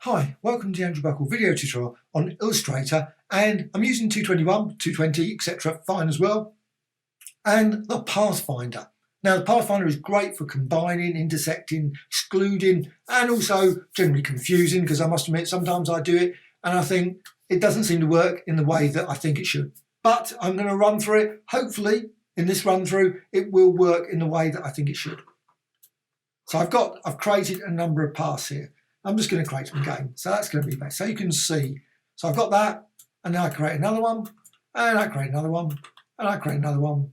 Hi, welcome to the Andrew Buckle video tutorial on Illustrator, and I'm using 221, 220, etc. fine as well, and the Pathfinder. Now the Pathfinder is great for combining, intersecting, excluding, and also generally confusing, because I must admit sometimes I do it and I think it doesn't seem to work in the way that I think it should. But I'm going to run through it. Hopefully in this run through it will work in the way that I think it should. So I've created a number of paths here. I'm just going to create them again. So that's going to be best. So you can see. So I've got that, and then I create another one, and I create another one, and I create another one,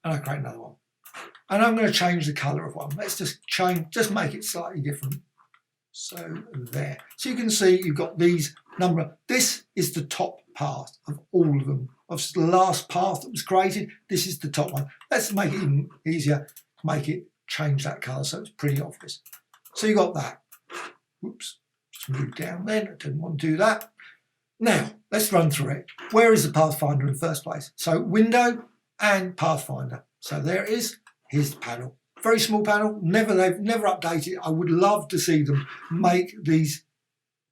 and I create another one. And I'm going to change the colour of one. Let's just make it slightly different. So there. So you can see you've got these number. This is the top path of all of them. Of the last path that was created, this is the top one. Let's make it even easier. Change that colour so it's pretty obvious. So you got that. Oops, just move down then. I didn't want to do that. Now, let's run through it. Where is the Pathfinder in the first place? So Window and Pathfinder. So there it is. Here's the panel. Very small panel. They've never updated. I would love to see them make these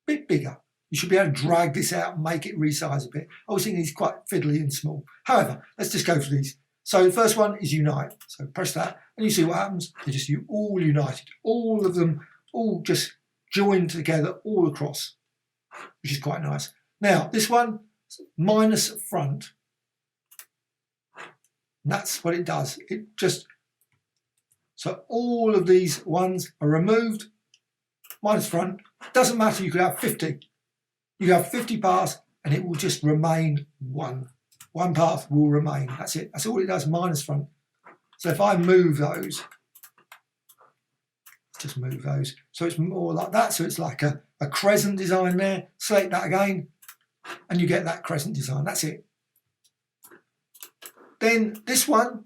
a bit bigger. You should be able to drag this out and make it resize a bit. I always think these quite fiddly and small. However, let's just go for these. So the first one is Unite. So press that and you see what happens. They're just all united. All of them all just joined together all across, which is quite nice. Now this one, minus front. And that's what it does. It just, so all of these ones are removed, minus front. Doesn't matter, you could have 50. You have 50 paths and it will just remain one. One path will remain. That's it. That's all it does, minus front. So if I move those, just move those. So it's more like that. So it's like a crescent design there. Select that again and you get that crescent design. That's it. Then this one,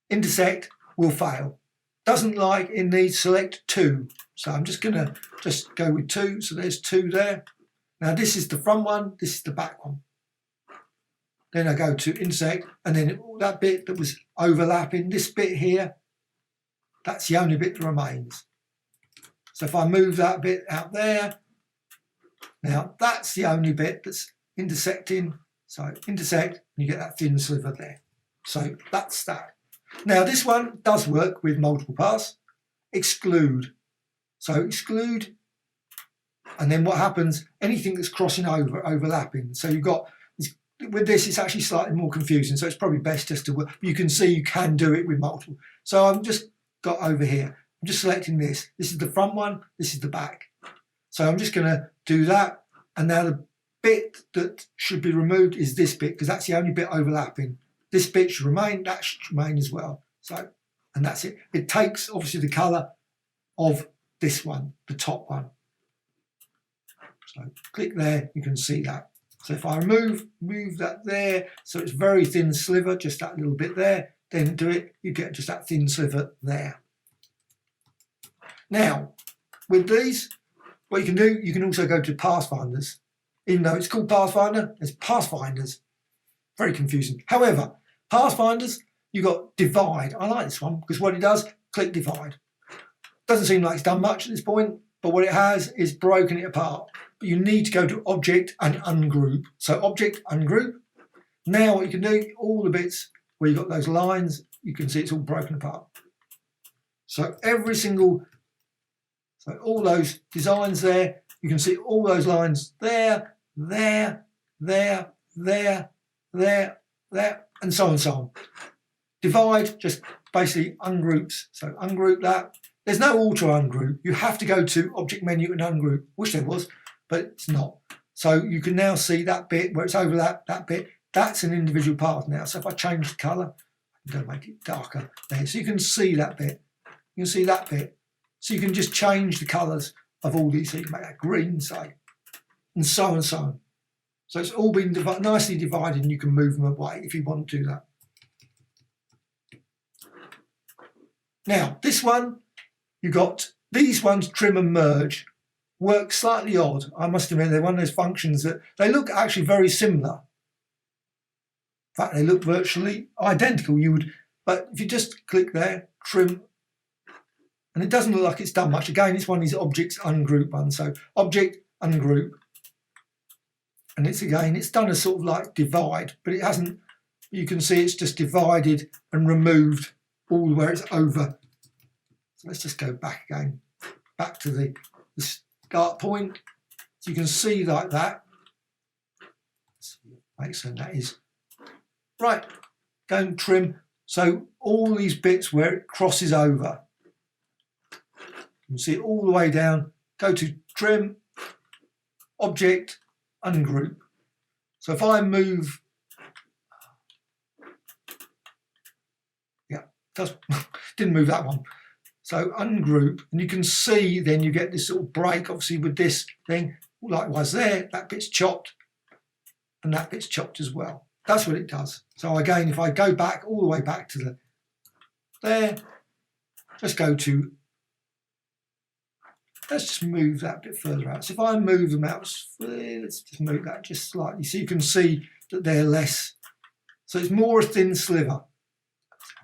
intersect, will fail. Doesn't like it needs select 2. So I'm just going to go with 2. So there's 2 there. Now this is the front one. This is the back one. Then I go to intersect, and then that bit that was overlapping, this bit here, that's the only bit that remains. So if I move that bit out there, now that's the only bit that's intersecting. So intersect, and you get that thin sliver there. So that's that. Now this one does work with multiple paths. Exclude. So exclude, and then what happens, anything that's crossing over, overlapping. So you've got, with this it's actually slightly more confusing, so it's probably best just to work. You can see you can do it with multiple. So I've just got over here, I'm just selecting this. This is the front one, this is the back. So I'm just going to do that, and now the bit that should be removed is this bit, because that's the only bit overlapping. This bit should remain, that should remain as well. So, and that's it. It takes obviously the colour of this one, the top one. So click there, you can see that. So if I move that there, so it's very thin sliver, just that little bit there, then do it, you get just that thin sliver there. Now, with these, what you can do, you can also go to Pathfinders. Even though it's called Pathfinder, there's Pathfinders. Very confusing. However, Pathfinders, you've got Divide. I like this one because what it does, click Divide. Doesn't seem like it's done much at this point, but what it has is broken it apart. But you need to go to Object and Ungroup. So Object, Ungroup. Now what you can do, all the bits where you've got those lines, you can see it's all broken apart. So every single, so all those designs there, you can see all those lines there, there, there, there, there, there, and so on and so on. Divide just basically ungroups. So ungroup that. There's no auto ungroup. You have to go to Object Menu and Ungroup. Wish there was, but it's not. So you can now see that bit where it's overlapped, that bit, that's an individual path now. So if I change the colour, I'm going to make it darker there. So you can see that bit. You can see that bit. So you can just change the colours of all these. So you can make that green, say, and so on and so on. So it's all been nicely divided, and you can move them away if you want to do that. Now, this one, you've got these ones, trim and merge. Work slightly odd. I must admit, they're one of those functions that they look actually very similar. In fact, they look virtually identical. But if you just click there, trim and it doesn't look like it's done much. Again, it's one of these objects ungroup ones. So object, ungroup, and it's done a sort of like divide, but it hasn't, you can see it's just divided and removed all where it's over. So let's just go back again, back to the start point. So you can see like that. Make sure that is right. Go and trim. So all these bits where it crosses over, you can see it all the way down. Go to trim, object, ungroup. So if I move, didn't move that one. So ungroup, and you can see then you get this sort of break, obviously with this thing. Likewise there, that bit's chopped, and that bit's chopped as well. That's what it does. So again, if I go back all the way back to there, let's just move that bit further out. So if I move them out, let's just move that just slightly, so you can see that they're less. So it's more a thin sliver.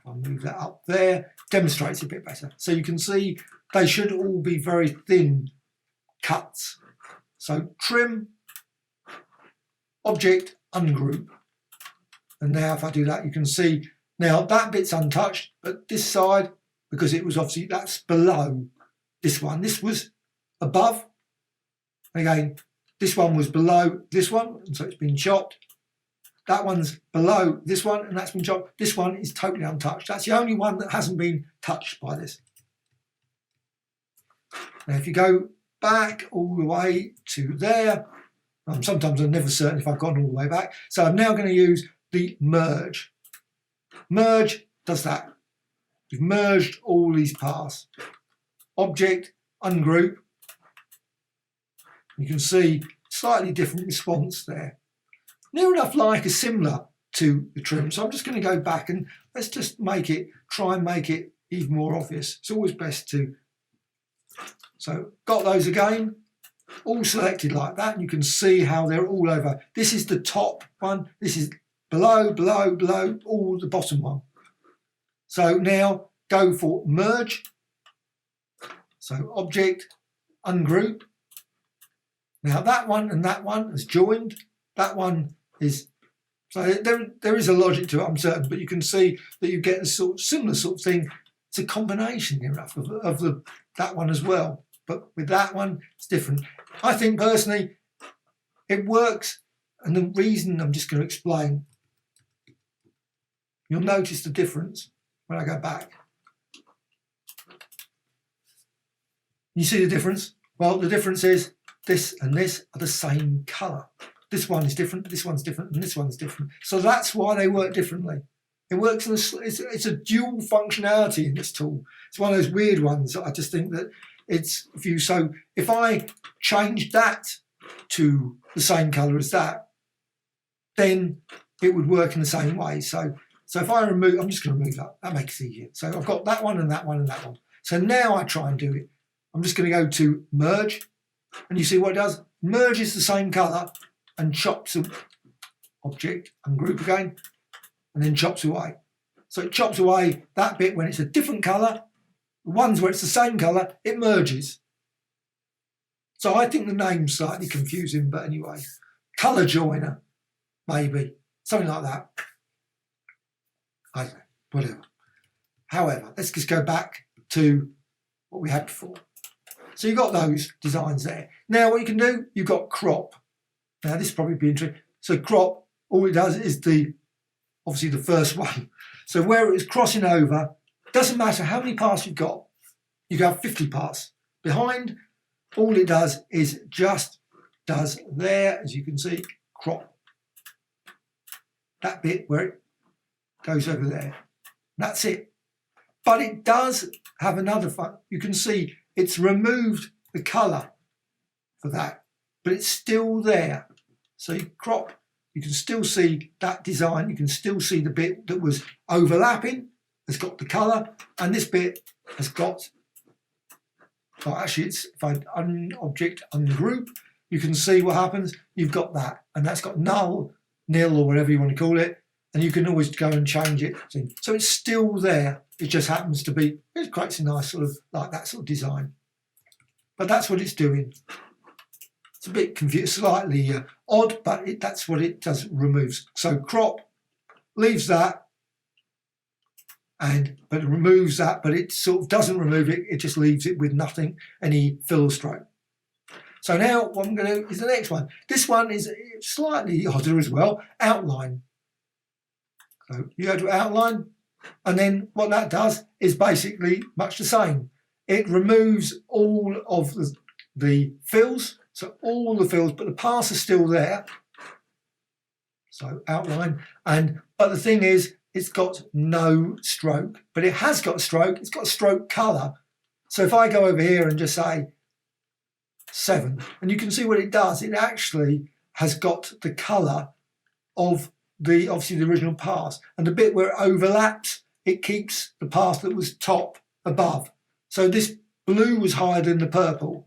I'll move that up there, demonstrates a bit better. So you can see they should all be very thin cuts. So trim, object, ungroup. And now if I do that, you can see now that bit's untouched, but this side, because it was obviously, that's below this one. This was above. Again, this one was below this one, and so it's been chopped. That one's below this one, and that's been chopped. This one is totally untouched. That's the only one that hasn't been touched by this. Now, if you go back all the way to there, sometimes I'm never certain if I've gone all the way back. So I'm now going to use the merge. Merge does that. We've merged all these paths. Object, ungroup. You can see slightly different response there. Near enough like is similar to the trim. So I'm just going to go back and let's just try and make it even more obvious. It's always best to. So got those again, all selected like that. And you can see how they're all over. This is the top one. This is below, below, below, all the bottom one. So now go for merge. So object, ungroup. Now that one and that one is joined. That one is, so there is a logic to it, I'm certain, but you can see that you get a similar sort of thing. It's a combination here of that one as well. But with that one, it's different. I think personally, it works. And the reason I'm just going to explain, you'll notice the difference when I go back. You see the difference? Well, the difference is this and this are the same colour. This one is different, this one's different, and this one's different. So that's why they work differently. It works, it's a dual functionality in this tool. It's one of those weird ones. I just think that if I change that to the same colour as that, then it would work in the same way. So if I remove, I'm just going to remove that. That makes it easier. So I've got that one and that one and that one. So now I try and do it. I'm just going to go to merge, and you see what it does? Merges the same colour and chops the object, ungroup again, and then chops away. So it chops away that bit when it's a different colour. The ones where it's the same colour, it merges. So I think the name's slightly confusing, but anyway. Colour joiner, maybe. Something like that. I don't know, whatever. However, let's just go back to what we had before. So you've got those designs there. Now what you can do, you've got crop. Now this will probably be interesting. So crop, all it does is obviously the first one. So where it's crossing over, doesn't matter how many paths you've got. You can have 50 paths. Behind, all it does is just does there, as you can see, crop. That bit where it goes over there. That's it. But it does have another fun. You can see it's removed the colour for that, but it's still there. So you crop, you can still see that design. You can still see the bit that was overlapping has got the colour, and this bit has got, well, actually it's, if I object ungroup, you can see what happens. You've got that, and that's got null, nil, or whatever you want to call it, and you can always go and change it. So it's still there. It just happens to be, it creates a nice sort of, like that sort of design. But that's what it's doing. It's a bit confused, slightly odd, but that's what it does, removes. So crop, leaves that, but it removes that, but it sort of doesn't remove it, it just leaves it with nothing, any fill or stroke. So now what I'm going to do is the next one. This one is slightly odder as well, outline. So you go to outline, and then what that does is basically much the same. It removes all of the fills, so all the fills, but the paths are still there. So outline, but the thing is, it's got no stroke, but it has got a stroke. It's got a stroke color. So if I go over here and just say 7, and you can see what it does. It actually has got the color of obviously the original path, and the bit where it overlaps, it keeps the path that was top above. So this blue was higher than the purple.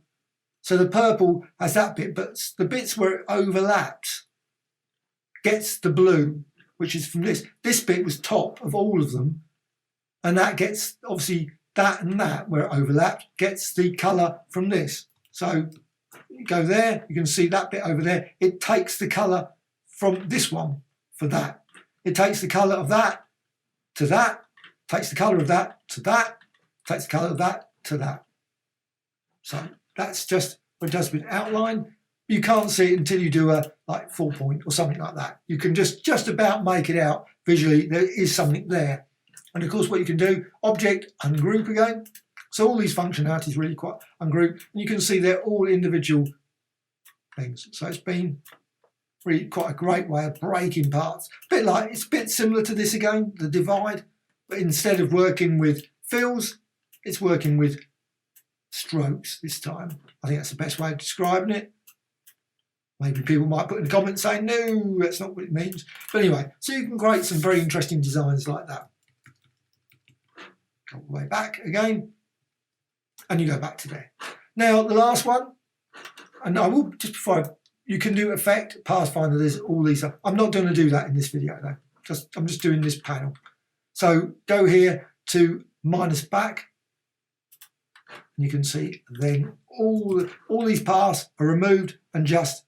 So the purple has that bit, but the bits where it overlaps gets the blue, which is from this. This bit was top of all of them, and that gets, obviously, that and that, where it overlapped, gets the colour from this. So you go there, you can see that bit over there. It takes the colour from this one for that. It takes the colour of that to that, takes the colour of that to that, takes the colour of that to that. So that's just what it does with outline. You can't see it until you do a like 4-point or something like that. You can just about make it out visually. There is something there. And of course what you can do, object, ungroup again. So all these functionalities really quite ungroup. And you can see they're all individual things. So it's been really quite a great way of breaking parts. It's a bit similar to this again, the divide. But instead of working with fills, it's working with strokes this time. I think that's the best way of describing it. Maybe people might put in the comments saying, no, that's not what it means. But anyway, so you can create some very interesting designs like that. Go all the way back again, and you go back to there. Now, the last one, and I will, just before you can do effect, Pathfinder, there's all these. I'm not going to do that in this video, though. I'm just doing this panel. So go here to minus back, and you can see then all these paths are removed, and just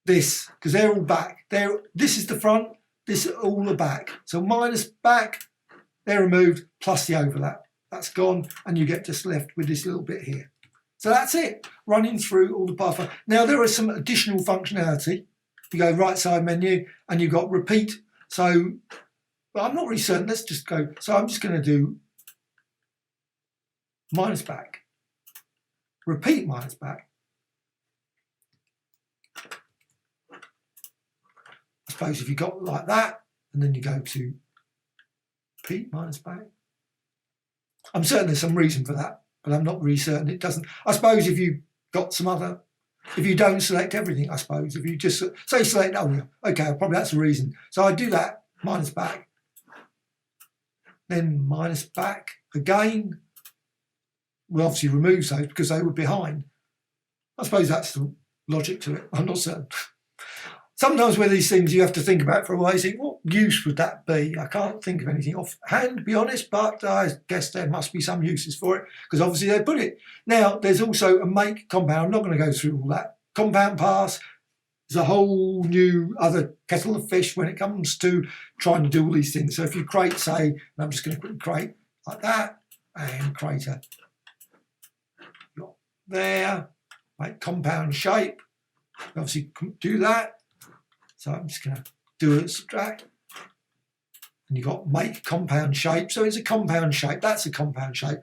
this, because they're all back. This is the front, this is all the back. So minus back, they're removed, plus the overlap. That's gone, and you get just left with this little bit here. So that's it, running through all the paths. Now there is some additional functionality. You go right side menu, and you've got repeat. So, well, I'm not really certain, let's just go. So I'm just going to do minus back, repeat minus back. I suppose if you got like that, and then you go to repeat minus back. I'm certain there's some reason for that, but I'm not really certain it doesn't. I suppose if you got some other, if you don't select everything, I suppose, if you just say select, oh yeah, okay, probably that's the reason. So I do that, minus back, then minus back again. We'll obviously remove those because they were behind. I suppose that's the logic to it. I'm not certain. Sometimes with these things you have to think about for a while. You think, what use would that be? I can't think of anything offhand, to be honest, but I guess there must be some uses for it because obviously they put it. Now, there's also a make compound. I'm not going to go through all that. Compound pass is a whole new other kettle of fish when it comes to trying to do all these things. So if you create, say, and I'm just going to quickly create like that and create a there, make compound shape. Obviously do that. So I'm just going to do a subtract. And you've got make compound shape. So it's a compound shape. That's a compound shape.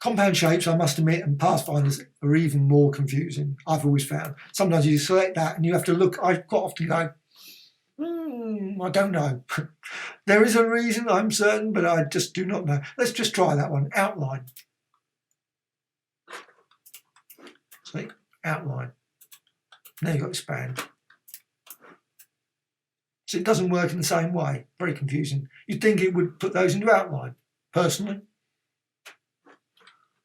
Compound shapes, I must admit, and Pathfinders are even more confusing, I've always found. Sometimes you select that and you have to look. I quite often go, I don't know. There is a reason, I'm certain, but I just do not know. Let's just try that one. Outline. See? Outline. Now you've got expand. So it doesn't work in the same way. Very confusing. You'd think it would put those into outline, personally.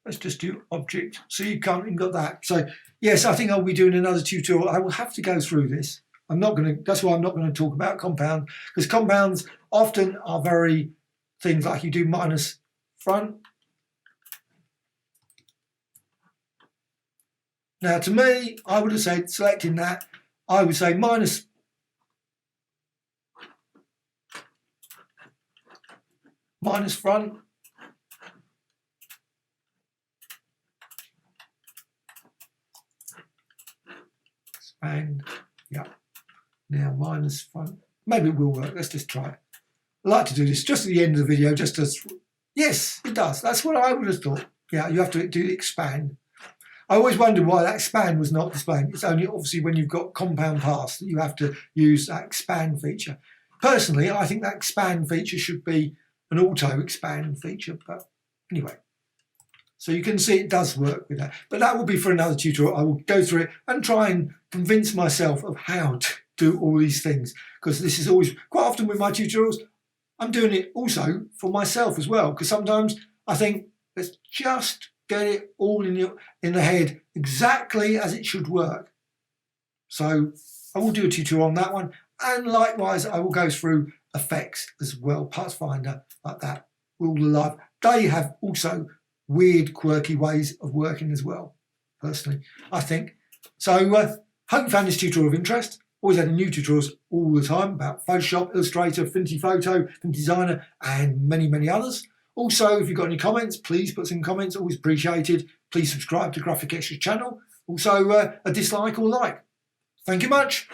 Let's just do object. So you can't even got that. So yes, I think I'll be doing another tutorial. I will have to go through this. I'm not going to, that's why I'm not going to talk about compound, because compounds often are very things like you do minus front. Now to me, I would have said, selecting that, I would say minus front, expand, yeah. Now minus front, maybe it will work, let's just try it. I like to do this just at the end of the video, just as, yes, it does. That's what I would have thought. Yeah, you have to do expand. I always wondered why that expand was not displaying. It's only obviously when you've got compound paths that you have to use that expand feature. Personally, I think that expand feature should be an auto expand feature, but anyway. So you can see it does work with that. But that will be for another tutorial. I will go through it and try and convince myself of how to do all these things, because this is always, quite often with my tutorials, I'm doing it also for myself as well, because sometimes I think, let's just get it all in the head exactly as it should work. So I will do a tutorial on that one, and likewise I will go through effects as well, Pathfinder like that, all the live. They have also weird, quirky ways of working as well, personally, I think. So hope you found this tutorial of interest. Always adding new tutorials all the time about Photoshop, Illustrator, Affinity Photo, Affinity Designer, and many, many others. Also, if you've got any comments, please put some comments, always appreciated. Please subscribe to Graphicxtras channel. Also, a dislike or like. Thank you much.